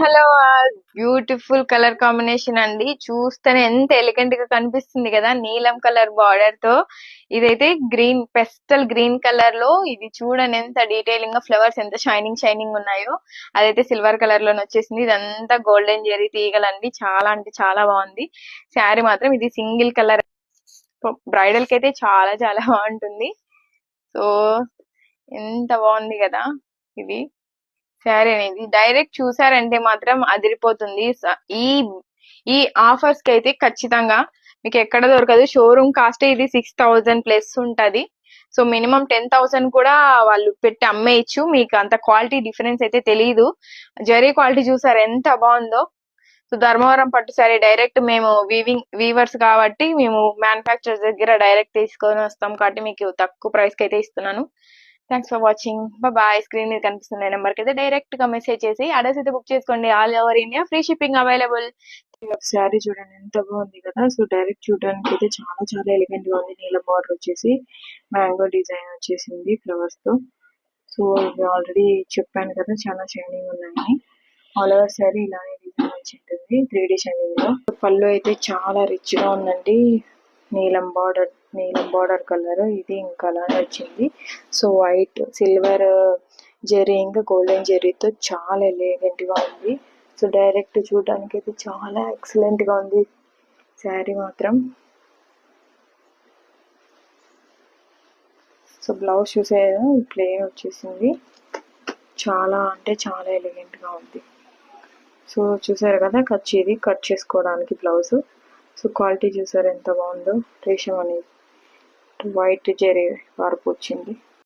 Hello beautiful colour combination అండి. చూస్తేనే ఎంత ఎలిగెంట్ గా కనిపిస్తుంది కదా, నీలం కలర్ బార్డర్ తో. ఇదైతే గ్రీన్, పెస్టల్ గ్రీన్ కలర్ లో. ఇది చూడండి ఎంత డీటెయిలింగ్ గా ఫ్లవర్స్ ఎంత షైనింగ్ షైనింగ్ ఉన్నాయో. అదైతే సిల్వర్ కలర్ లోనే వచ్చేసింది. ఇదంతా గోల్డెన్ జెరీ తీగలండి. చాలా అంటే చాలా బాగుంది. శారీ మాత్రం ఇది సింగిల్ కలర్. బ్రైడల్ కి అయితే చాలా చాలా బాగుంటుంది. సో ఎంత బాగుంది కదా ఇది శారీ అనేది. డైరెక్ట్ చూసారంటే మాత్రం అదిరిపోతుంది. ఈ ఈ ఆఫర్స్ కి అయితే ఖచ్చితంగా మీకు ఎక్కడ దొరకదు. షోరూమ్ కాస్ట్ ఇది 6000 ప్లస్ ఉంటది. సో మినిమం 10,000 కూడా వాళ్ళు పెట్టి అమ్మేయచ్చు. మీకు అంత క్వాలిటీ డిఫరెన్స్ అయితే తెలియదు. జరీ క్వాలిటీ చూసారు ఎంత బాగుందో. సో ధర్మవరం పట్టు సారీ డైరెక్ట్ మేము వీవర్స్ కాబట్టి మేము మ్యానుఫ్యాక్చరర్స్ దగ్గర డైరెక్ట్ తీసుకొని వస్తాం కాబట్టి మీకు తక్కువ ప్రైస్ కి అయితే ఇస్తున్నాను. Thanks for watching. Bye. Screen మీద కనిపిస్తున్న నెంబర్ కి అయితే డైరెక్ట్ గా మెసేజ్ చేసి అడ్రస్ అయితే బుక్ చేసుకోండి. All over India free shipping available. Sari చూడండి ఎంత బాగుంది కదా. సో డైరెక్ట్ చూడడానికి అయితే చాలా చాలా ఎలిగెంట్ గా ఉంది. నీలం బార్డర్ వచ్చేసి మ్యాంగో డిజైన్ వచ్చేసింది ఫ్లవర్స్ తో. సో ఇది ఆల్రెడీ చెప్పాను కదా, చాలా షైనింగ్ ఉన్నాయి. ఆల్ ఓవర్ శారీ ఇలానే డిజైన్ వచ్చి ఉంటుంది 3D షైనింగ్ లో. పళ్ళు అయితే చాలా రిచ్ గా ఉందండి. నీలం బార్డర్ కలర్ ఇది ఇంకా అలానే వచ్చింది. సో వైట్ సిల్వర్ జెరీ ఇంకా గోల్డెన్ జెరీతో చాలా ఎలిగెంట్ గా ఉంది. సో డైరెక్ట్ చూడడానికి అయితే చాలా ఎక్సలెంట్ గా ఉంది శారీ మాత్రం. సో బ్లౌజ్ చూసేదా ప్లెయిన్ వచ్చేసింది. చాలా అంటే చాలా ఎలిగెంట్ గా ఉంది. సో చూసారు కదా, కట్ చేసుకోవడానికి బ్లౌజ్. సో క్వాలిటీ చూసారు ఎంత బాగుందో. రేషం అనేది వైట్ జెరీ వర్క్ వచ్చింది.